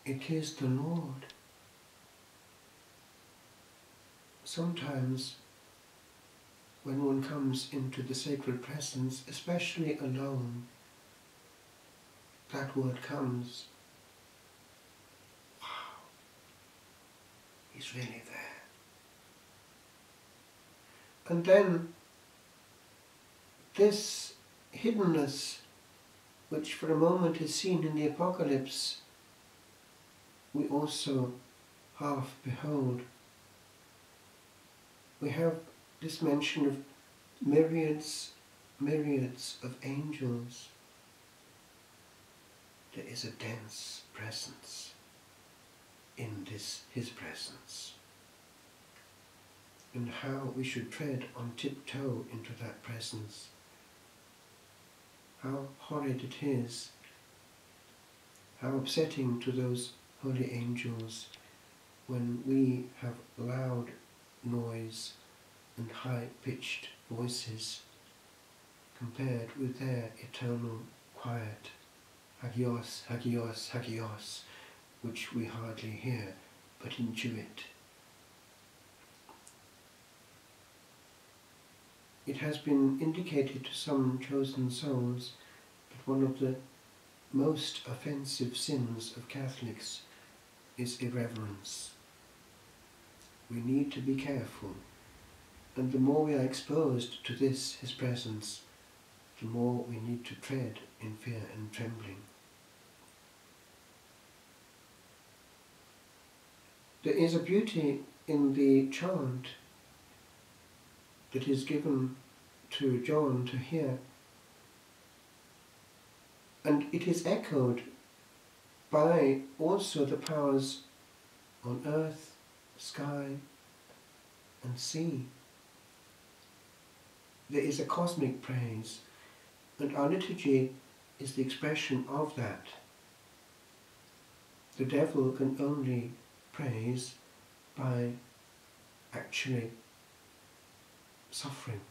It is the Lord. Sometimes when one comes into the sacred presence, especially alone, that word comes, wow, He's really there. And then this hiddenness, which for a moment is seen in the Apocalypse, we also half behold. We have this mention of myriads, myriads of angels. There is a dense presence in His presence. And how we should tread on tiptoe into that presence. How horrid it is, how upsetting to those holy angels when we have loud noise and high-pitched voices compared with their eternal quiet, hagios, hagios, hagios, which we hardly hear but intuit. It has been indicated to some chosen souls that one of the most offensive sins of Catholics is irreverence. We need to be careful, and the more we are exposed to His presence, the more we need to tread in fear and trembling. There is a beauty in the chant that is given to John to hear, and it is echoed by also the powers on earth, sky and sea. There is a cosmic praise, and our liturgy is the expression of that. The devil can only praise by actually suffering,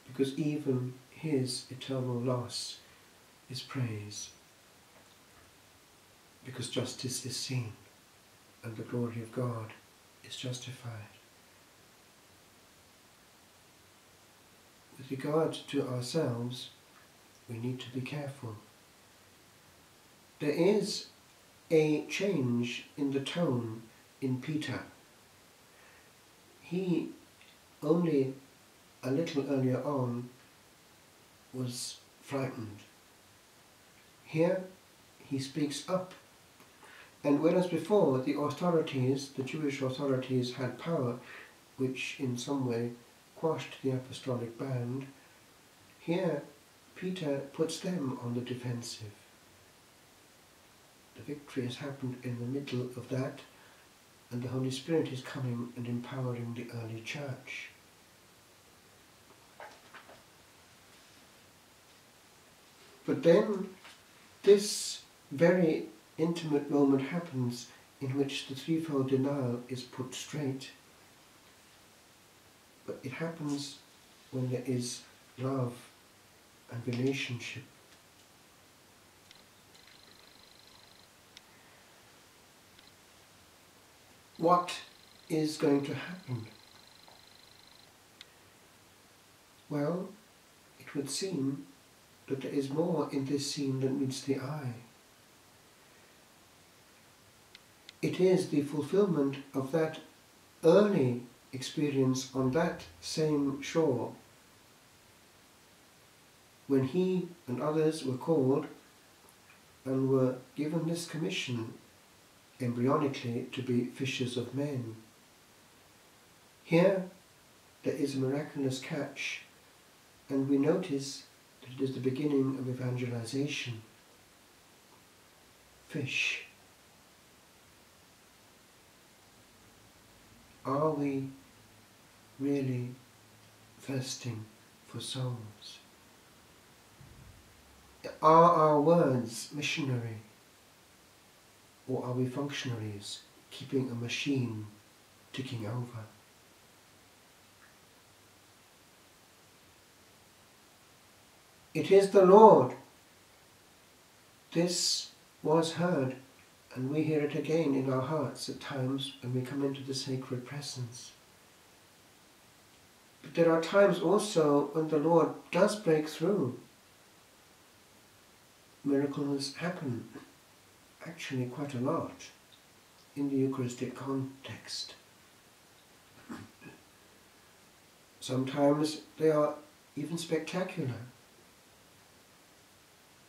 because even his eternal loss is praise, because justice is seen and the glory of God is justified. With regard to ourselves, we need to be careful. There is a change in the tone in Peter. He only a little earlier on was frightened. Here he speaks up. And whereas before the authorities, the Jewish authorities, had power which in some way quashed the apostolic band, here Peter puts them on the defensive. The victory has happened in the middle of that, and the Holy Spirit is coming and empowering the early church. But then this very intimate moment happens in which the threefold denial is put straight. But it happens when there is love and relationship. What is going to happen? Well, it would seem that there is more in this scene than meets the eye. It is the fulfillment of that early experience on that same shore, when he and others were called and were given this commission embryonically to be fishers of men. Here there is a miraculous catch, and we notice that it is the beginning of evangelization. Fish. Are we really thirsting for souls? Are our words missionary? Or are we functionaries keeping a machine ticking over? It is the Lord. This was heard And we hear it again in our hearts at times when we come into the sacred presence. But there are times also when the Lord does break through. Miracles happen, actually quite a lot, in the Eucharistic context. Sometimes they are even spectacular.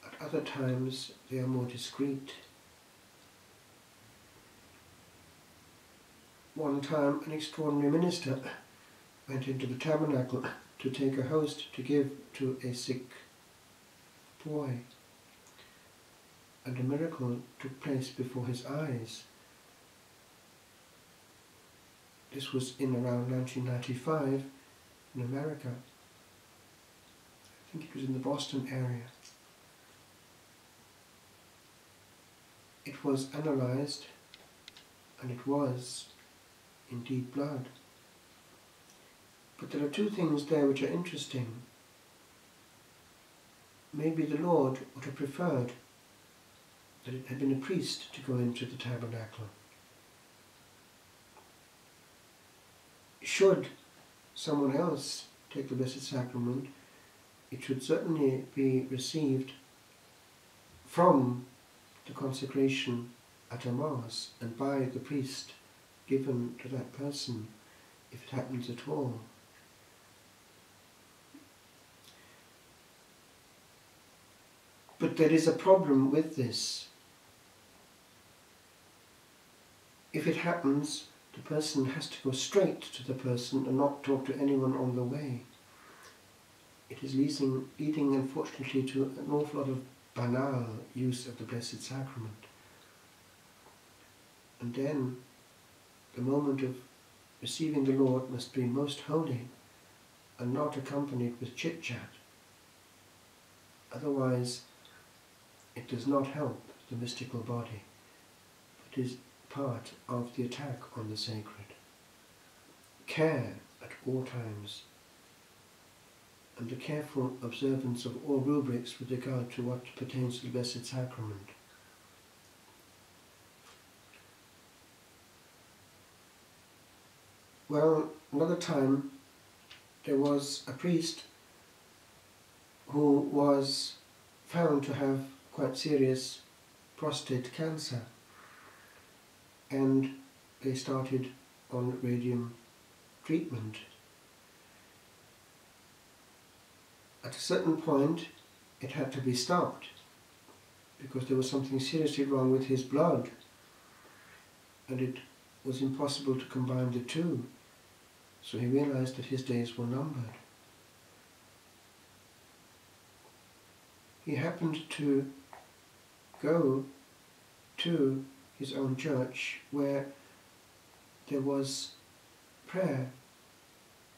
At other times they are more discreet. One time an extraordinary minister went into the tabernacle to take a host to give to a sick boy. And a miracle took place before his eyes. This was in around 1995 in America. I think it was in the Boston area. It was analysed, and it was indeed blood. But there are two things there which are interesting. Maybe the Lord would have preferred that it had been a priest to go into the tabernacle. Should someone else take the Blessed Sacrament, it should certainly be received from the consecration at a Mass and by the priest given to that person, if it happens at all. But there is a problem with this. If it happens, the person has to go straight to the person and not talk to anyone on the way. It is leading unfortunately to an awful lot of banal use of the Blessed Sacrament. And then the moment of receiving the Lord must be most holy and not accompanied with chit-chat. Otherwise, it does not help the mystical body. It is part of the attack on the sacred. Care at all times, and the careful observance of all rubrics with regard to what pertains to the Blessed Sacrament. Well, another time there was a priest who was found to have quite serious prostate cancer, and they started on radium treatment. At a certain point it had to be stopped because there was something seriously wrong with his blood, and it was impossible to combine the two, so he realized that his days were numbered. He happened to go to his own church where there was prayer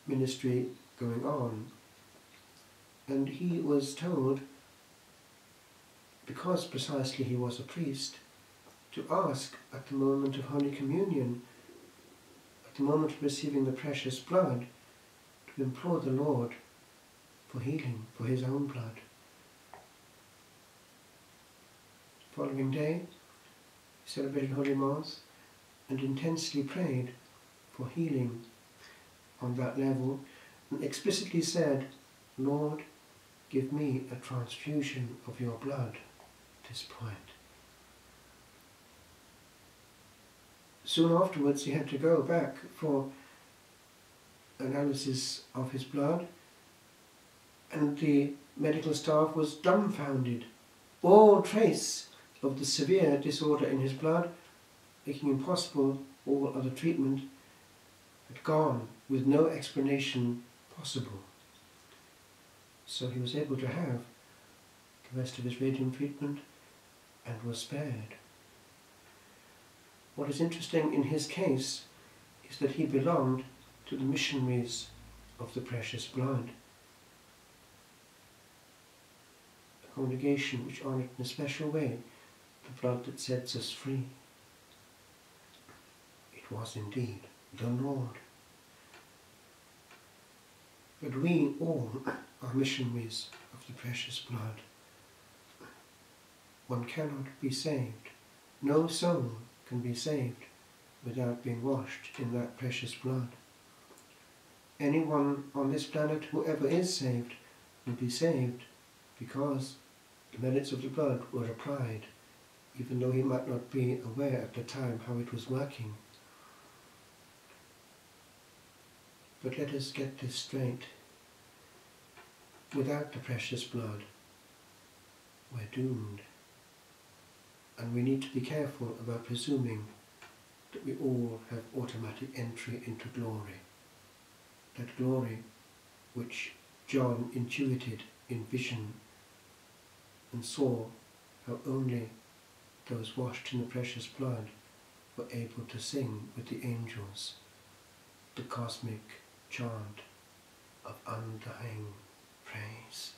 ministry going on, and he was told, because precisely he was a priest, to ask at the moment of Holy Communion, at the moment of receiving the precious blood, to implore the Lord for healing, for his own blood. The following day, he celebrated Holy Mass and intensely prayed for healing on that level, and explicitly said, "Lord, give me a transfusion of your blood at this point." Soon afterwards he had to go back for analysis of his blood, and the medical staff was dumbfounded. All trace of the severe disorder in his blood, making impossible all other treatment, had gone with no explanation possible. So he was able to have the rest of his radium treatment and was spared. What is interesting in his case is that he belonged to the missionaries of the precious blood, a congregation which honoured in a special way the blood that sets us free. It was indeed the Lord. But we all are missionaries of the precious blood. One cannot be saved No soul can be saved without being washed in that precious blood. Anyone on this planet, whoever is saved, will be saved because the merits of the blood were applied, even though he might not be aware at the time how it was working. But let us get this straight. Without the precious blood, we're doomed. And we need to be careful about presuming that we all have automatic entry into glory. That glory which John intuited in vision and saw how only those washed in the precious blood were able to sing with the angels the cosmic chant of undying praise.